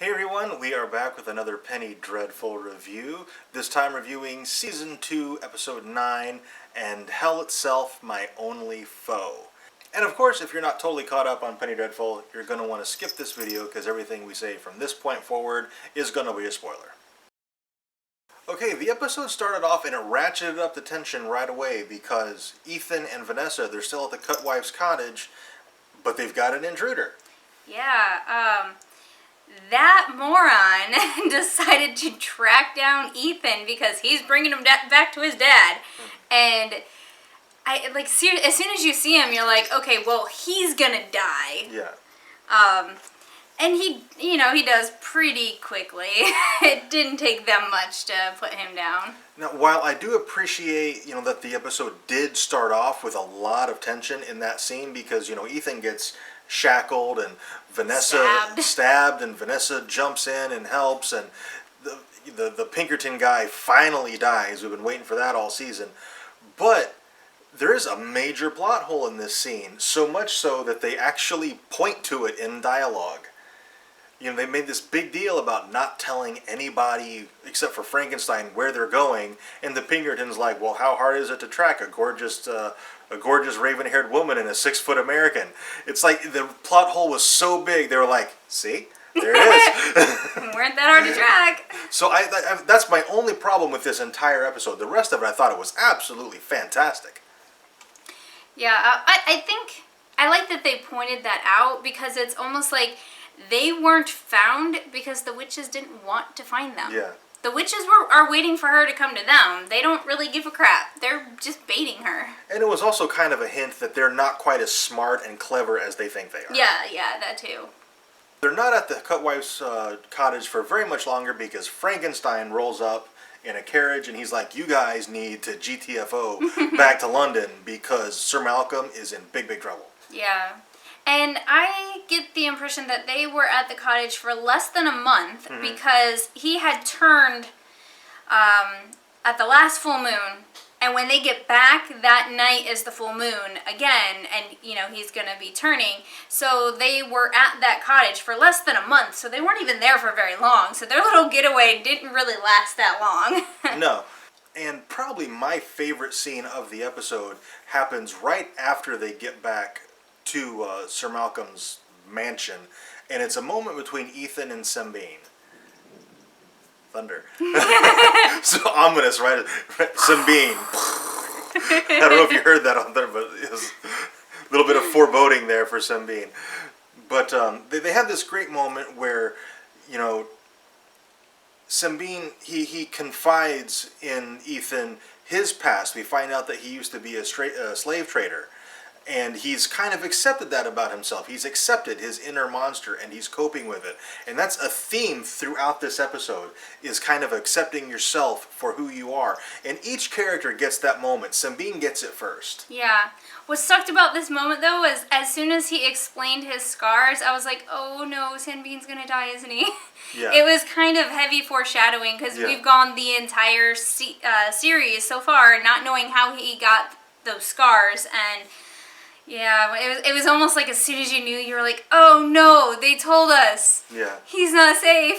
Hey everyone, we are back with another Penny Dreadful review, this time reviewing Season 2, Episode 9, and Hell Itself, My Only Foe. And of course, if you're not totally caught up on Penny Dreadful, you're going to want to skip this video because everything we say from this point forward is going to be a spoiler. Okay, the episode started off and it ratcheted up the tension right away because Ethan and Vanessa, they're still at the Cutwife's cottage, but they've got an intruder. Yeah, that moron decided to track down Ethan because he's bringing him back to his dad. And as soon as you see him, you're like, okay, well, he's gonna die. Yeah. And he does pretty quickly. It didn't take them much to put him down. Now, while I do appreciate, that the episode did start off with a lot of tension in that scene because, Ethan gets shackled and Vanessa stabbed and Vanessa jumps in and helps and the Pinkerton guy finally dies. We've been waiting for that all season. But there is a major plot hole in this scene, so much so that they actually point to it in dialogue. They made this big deal about not telling anybody except for Frankenstein where they're going, and the Pinkerton's like, well, how hard is it to track a gorgeous raven-haired woman and a 6-foot American? It's like the plot hole was so big, they were like, see? There it is. Weren't that hard to track. So that's my only problem with this entire episode. The rest of it, I thought it was absolutely fantastic. Yeah, I think I like that they pointed that out because it's almost like they weren't found because the witches didn't want to find them. Yeah. The witches are waiting for her to come to them. They don't really give a crap. They're just baiting her. And it was also kind of a hint that they're not quite as smart and clever as they think they are. Yeah, that too. They're not at the Cutwife's cottage for very much longer because Frankenstein rolls up in a carriage and he's like, you guys need to GTFO back to London because Sir Malcolm is in big, big trouble. Yeah. And I get the impression that they were at the cottage for less than a month because he had turned at the last full moon. And when they get back, that night is the full moon again. And, he's going to be turning. So they were at that cottage for less than a month. So they weren't even there for very long. So their little getaway didn't really last that long. No. And probably my favorite scene of the episode happens right after they get back to Sir Malcolm's mansion, and it's a moment between Ethan and Sembene. Thunder. So ominous, right? Sembene. I don't know if you heard that on there, but it was a little bit of foreboding there for Sembene. But they had this great moment where, Sembene, he confides in Ethan his past. We find out that he used to be a slave trader. And he's kind of accepted that about himself. He's accepted his inner monster and he's coping with it. And that's a theme throughout this episode, is kind of accepting yourself for who you are. And each character gets that moment. Sembene gets it first. Yeah. What sucked about this moment, though, is as soon as he explained his scars, I was like, oh no, Sembene's gonna die, isn't he? Yeah. It was kind of heavy foreshadowing because we've gone the entire series so far not knowing how he got those scars. And yeah, it was almost like as soon as you knew, you were like, oh no, they told us. Yeah. He's not safe.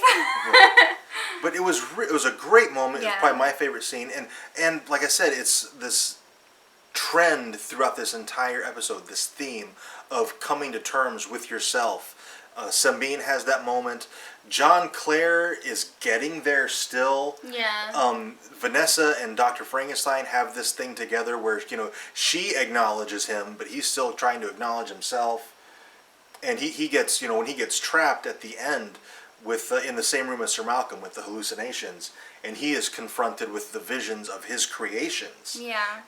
But it was a great moment. Yeah. It's probably my favorite scene. And like I said, it's this trend throughout this entire episode, this theme of coming to terms with yourself. Sembene has that moment. John Clare is getting there still. Yeah. Vanessa and Dr. Frankenstein have this thing together where, she acknowledges him, but he's still trying to acknowledge himself. And he gets, when he gets trapped at the end with in the same room as Sir Malcolm with the hallucinations, and he is confronted with the visions of his creations. Yeah.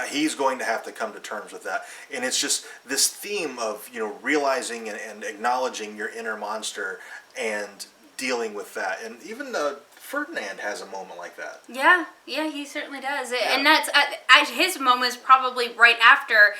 He's going to have to come to terms with that. And it's just this theme of, realizing and acknowledging your inner monster and dealing with that. And even Ferdinand has a moment like that. Yeah, he certainly does. Yeah. And that's his moment is probably right after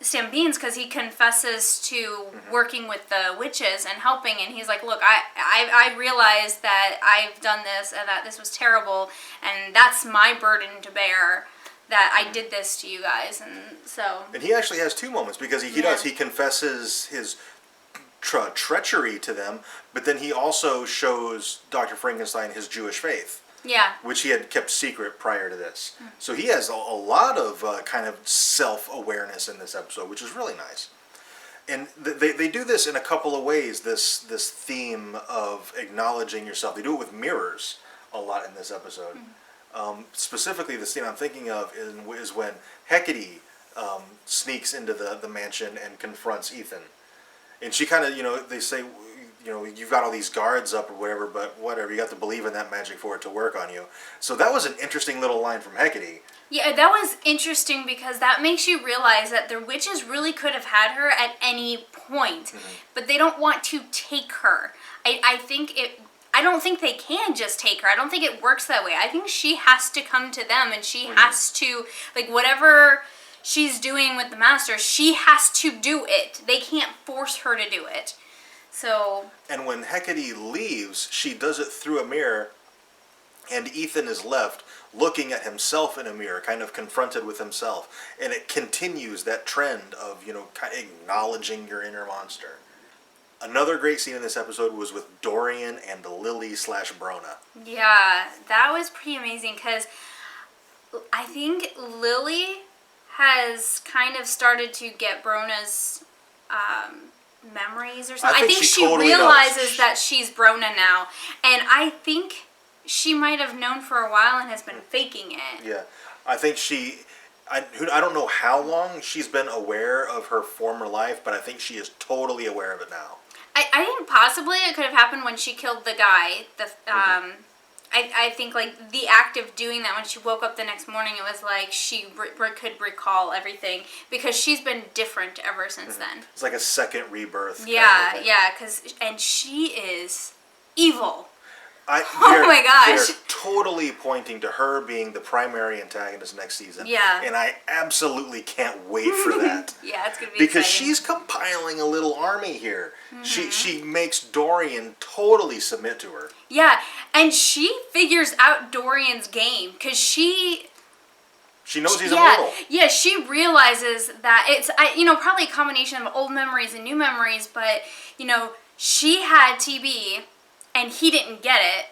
Sembene's, because he confesses to working with the witches and helping, and he's like, look, I realized that I've done this and that this was terrible, and that's my burden to bear, that I did this to you guys. And so... And he actually has two moments, because he does. He confesses his treachery to them, but then he also shows Dr. Frankenstein his Jewish faith. Yeah. Which he had kept secret prior to this. So he has a lot of kind of self-awareness in this episode, which is really nice. And they do this in a couple of ways, this theme of acknowledging yourself. They do it with mirrors a lot in this episode. Specifically, the scene I'm thinking of is when Hecate sneaks into the mansion and confronts Ethan. And she kind of, they say, you've got all these guards up or whatever, but whatever, you got to believe in that magic for it to work on you. So that was an interesting little line from Hecate. Yeah, that was interesting because that makes you realize that the witches really could have had her at any point, but they don't want to take her. I don't think they can just take her. I don't think it works that way. I think she has to come to them, and she has to, like, whatever she's doing with the master, she has to do it. They can't force her to do it. So. And when Hecate leaves, she does it through a mirror, and Ethan is left looking at himself in a mirror, kind of confronted with himself. And it continues that trend of, kind of acknowledging your inner monster. Another great scene in this episode was with Dorian and Lily/Brona. Yeah, that was pretty amazing because I think Lily has kind of started to get Brona's memories or something. I think she totally realizes that she's Brona now. And I think she might have known for a while and has been faking it. Yeah. I think I don't know how long she's been aware of her former life, but I think she is totally aware of it now. I think possibly it could have happened when she killed the guy. I think, like, the act of doing that when she woke up the next morning, it was like she could recall everything because she's been different ever since then. It's like a second rebirth. Yeah, and she is evil. Oh my gosh. They're totally pointing to her being the primary antagonist next season. Yeah. And I absolutely can't wait for that. Yeah, it's going to be because exciting. She's compiling a little army here. She makes Dorian totally submit to her. Yeah, and she figures out Dorian's game because she knows he's immortal. Yeah, she realizes that it's probably a combination of old memories and new memories, but she had TB and he didn't get it.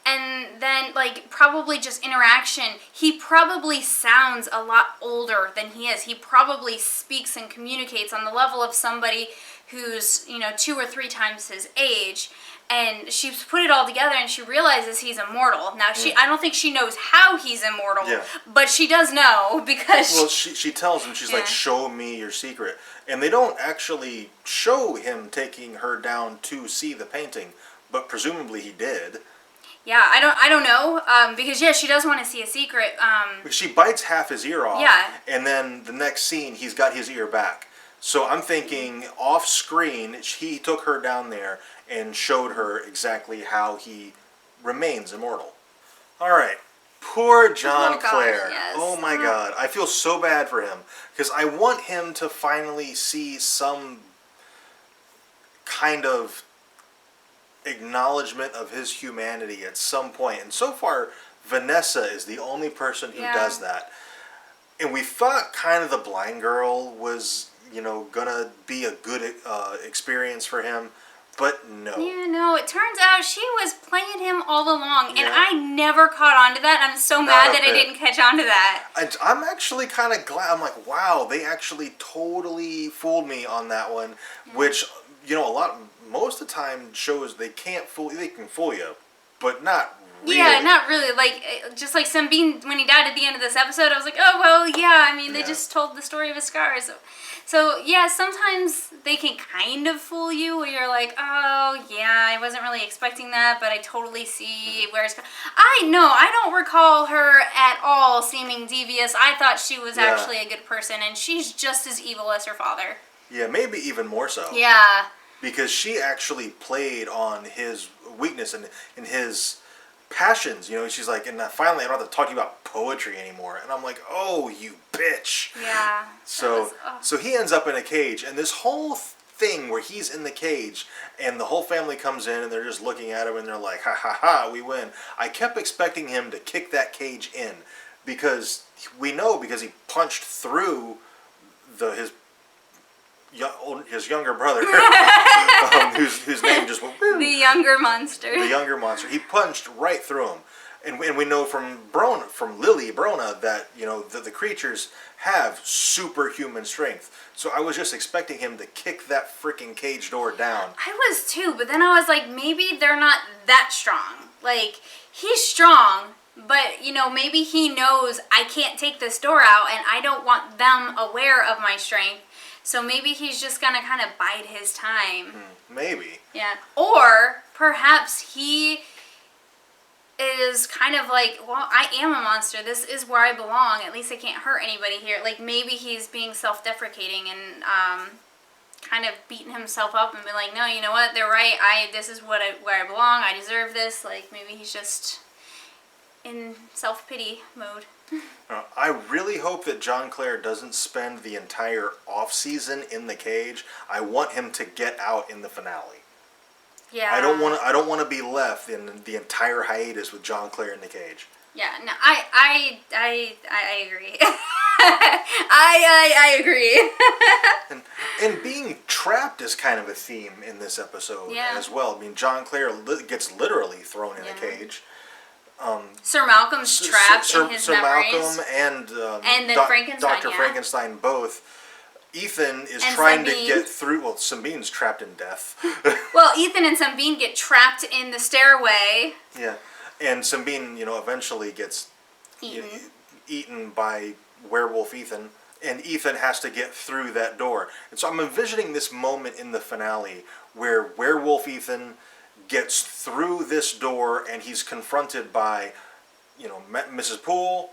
And then, like, probably just interaction, he probably sounds a lot older than he is. He probably speaks and communicates on the level of somebody who's, 2 or 3 times his age. And she's put it all together and she realizes he's immortal. Now, I don't think she knows how he's immortal, but she does know because... Well, she tells him, she's like, show me your secret. And they don't actually show him taking her down to see the painting, but presumably he did. Yeah, I don't know, because she does want to see a secret. She bites half his ear off. Yeah. And then the next scene, he's got his ear back. So I'm thinking, off screen, he took her down there and showed her exactly how he remains immortal. All right. Poor John Clare. Yes. Oh my God. I feel so bad for him because I want him to finally see some kind of acknowledgement of his humanity at some point. And so far, Vanessa is the only person who does that. And we thought kind of the blind girl was, gonna be a good experience for him. But no. Yeah, no, it turns out she was playing him all along, and I never caught on to that. I'm so mad that I didn't catch on to that. I'm actually kind of glad. I'm like, wow, they actually totally fooled me on that one, which, most of the time shows they can fool you, but not really. Yeah, not really. Like, just like Sunbeam, when he died at the end of this episode, I was like, oh, well, yeah, I mean, they just told the story of his scars. So, yeah, sometimes they can kind of fool you where you're like, oh, yeah, I wasn't really expecting that, but I totally see where it's... I don't recall her at all seeming devious. I thought she was actually a good person, and she's just as evil as her father. Yeah, maybe even more so. Yeah. Because she actually played on his weakness and his passions. She's like, and finally I don't have to talk to you about poetry anymore. And I'm like, oh, you bitch. Yeah. So he ends up in a cage, and this whole thing where he's in the cage and the whole family comes in and they're just looking at him and they're like, ha ha ha, we win. I kept expecting him to kick that cage in because he punched through his younger brother, whose name just went. The younger monster. The younger monster. He punched right through him. And we know from Lily Brona, that the creatures have superhuman strength. So I was just expecting him to kick that freaking cage door down. I was too, but then I was like, maybe they're not that strong. Like, he's strong, but maybe he knows I can't take this door out, and I don't want them aware of my strength. So maybe he's just gonna kind of bide his time. Maybe. Yeah. Or perhaps he is kind of like, well, I am a monster. This is where I belong. At least I can't hurt anybody here. Like, maybe he's being self-deprecating and kind of beating himself up and being like, no, you know what? They're right. This is where I belong. I deserve this. Like, maybe he's just in self-pity mode. I really hope that John Clare doesn't spend the entire off-season in the cage. I want him to get out in the finale. Yeah. I don't want to be left in the entire hiatus with John Clare in the cage. Yeah. No, I agree. I agree. and being trapped is kind of a theme in this episode as well. I mean, John Clare gets literally thrown in a cage. Sir Malcolm's trapped in his Sir memories. Malcolm and then Frankenstein, Dr. Frankenstein both. Ethan is trying to get through. Well, Sambine's trapped in death. Well, Ethan and Sambine get trapped in the stairway. Yeah, and Sambine, eventually gets eaten by werewolf Ethan, and Ethan has to get through that door. And so I'm envisioning this moment in the finale where werewolf Ethan gets through this door, and he's confronted by, Mrs. Poole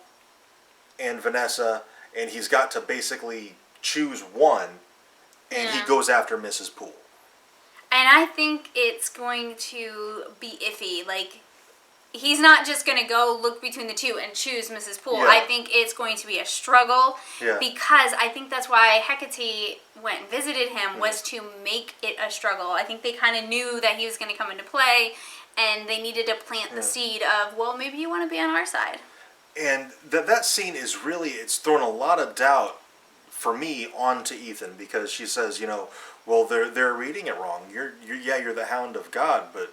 and Vanessa, and he's got to basically choose one, and he goes after Mrs. Poole. And I think it's going to be iffy. Like, he's not just going to go look between the two and choose Mrs. Poole. I think it's going to be a struggle, because I think that's why Hecate went and visited him, was to make it a struggle. I think they kind of knew that he was going to come into play, and they needed to plant the seed of, well, maybe you want to be on our side. And that scene is really, it's thrown a lot of doubt for me onto Ethan, because she says, well, they're reading it wrong. You're the Hound of God, but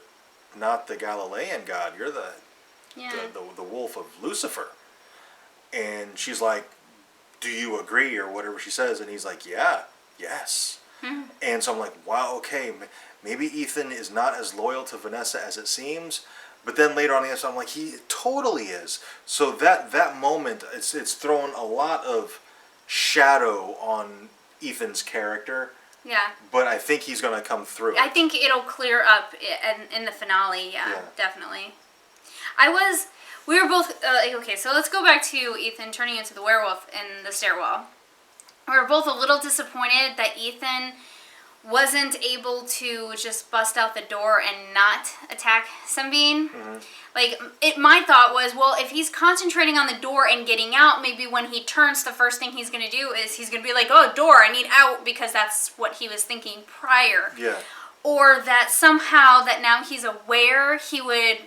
not the Galilean God. You're the wolf of Lucifer. And she's like, do you agree, or whatever she says? And he's like, yes. And so I'm like, wow, okay, maybe Ethan is not as loyal to Vanessa as it seems. But then later on in the episode, I'm like, he totally is. So that moment, it's thrown a lot of shadow on Ethan's character. Yeah. But I think he's going to come through. I think it'll clear up in the finale. Yeah, definitely. We were both, okay, so let's go back to Ethan turning into the werewolf in the stairwell. We were both a little disappointed that Ethan wasn't able to just bust out the door and not attack Sambine. Like, my thought was, well, if he's concentrating on the door and getting out, maybe when he turns, the first thing he's going to do is he's going to be like, oh, door, I need out, because that's what he was thinking prior. Yeah. Or that somehow, that now he's aware, he would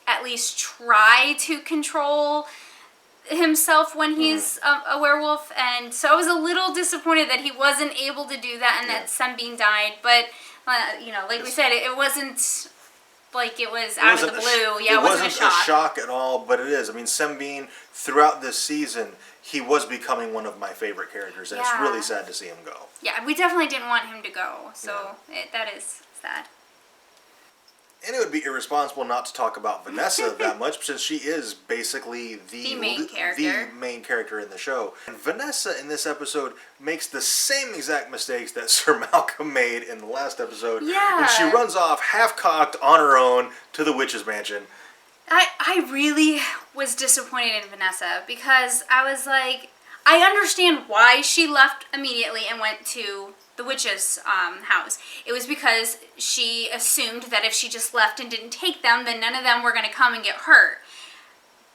at least try to control himself when he's a werewolf. And so I was a little disappointed that he wasn't able to do that, and that Sambine died. But, like we said, it wasn't like it was out of the blue. It wasn't a shock at all, but it is. I mean, Sambine, throughout this season, he was becoming one of my favorite characters, and it's really sad to see him go. Yeah, we definitely didn't want him to go, so that is sad. And it would be irresponsible not to talk about Vanessa that much, since she is basically the main character in the show. And Vanessa in this episode makes the same exact mistakes that Sir Malcolm made in the last episode. Yeah. When she runs off half-cocked on her own to the witch's mansion. I really was disappointed in Vanessa, because I was like, I understand why she left immediately and went to the witch's house. It was because she assumed that if she just left and didn't take them, then none of them were going to come and get hurt.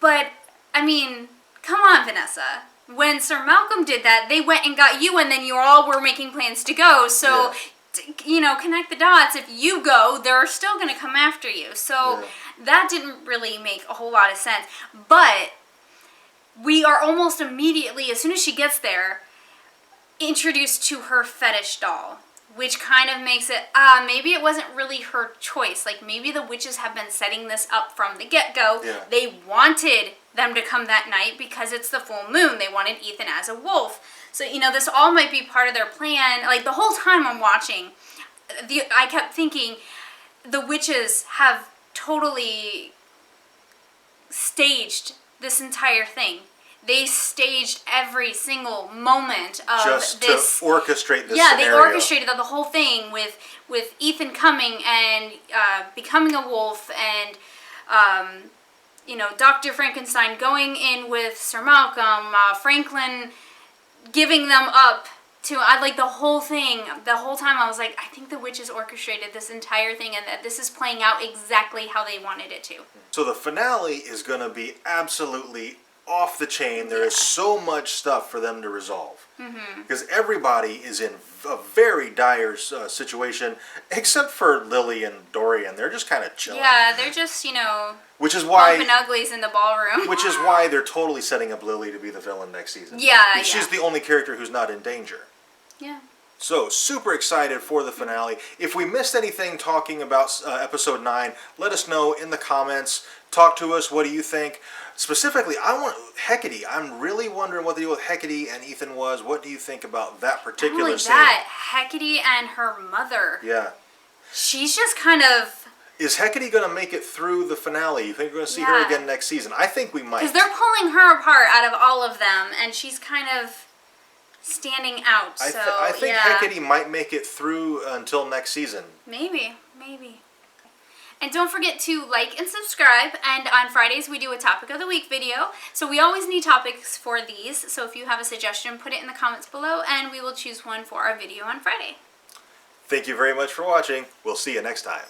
But, I mean, come on, Vanessa. When Sir Malcolm did that, they went and got you, and then you all were making plans to go. So, connect the dots. If you go, they're still going to come after you. So, that didn't really make a whole lot of sense. But we are almost immediately, as soon as she gets there, introduced to her fetish doll, which kind of makes it, maybe it wasn't really her choice. Like, maybe the witches have been setting this up from the get-go. Yeah. They wanted them to come that night because it's the full moon. They wanted Ethan as a wolf. So, you know, this all might be part of their plan. Like, the whole time I'm watching, I kept thinking the witches have totally staged this entire thing. They staged every single moment of just this. to orchestrate this Yeah, scenario. they orchestrated the whole thing with Ethan coming and becoming a wolf, and you know, Dr. Frankenstein going in with Sir Malcolm, Franklin giving them up to, like, the whole thing. The whole time I was like, I think the witches orchestrated this entire thing, and that this is playing out exactly how they wanted it to. So the finale is going to be absolutely off the chain. There is so much stuff for them to resolve. Because everybody is in a very dire situation, except for Lily and Dorian. They're just kind of chilling. Yeah, they're just, you know, which is why bumping uglies in the ballroom. Which is why they're totally setting up Lily to be the villain next season. Yeah, because she's the only character who's not in danger. Yeah. So, super excited for the finale. If we missed anything talking about episode 9, let us know in the comments. Talk to us. What do you think? Specifically, I want Hecate. I'm really wondering what the deal with Hecate and Ethan was. What do you think about that particular Not only scene? that, Hecate and her mother. Yeah. She's just kind of... Is Hecate going to make it through the finale? You think we're going to see her again next season? I think we might. Because they're pulling her apart out of all of them, and she's kind of standing out. I think Hecate might make it through until next season. Maybe. And don't forget to like and subscribe, and on Fridays we do a topic of the week video. So we always need topics for these, so if you have a suggestion, put it in the comments below, and we will choose one for our video on Friday. Thank you very much for watching. We'll see you next time.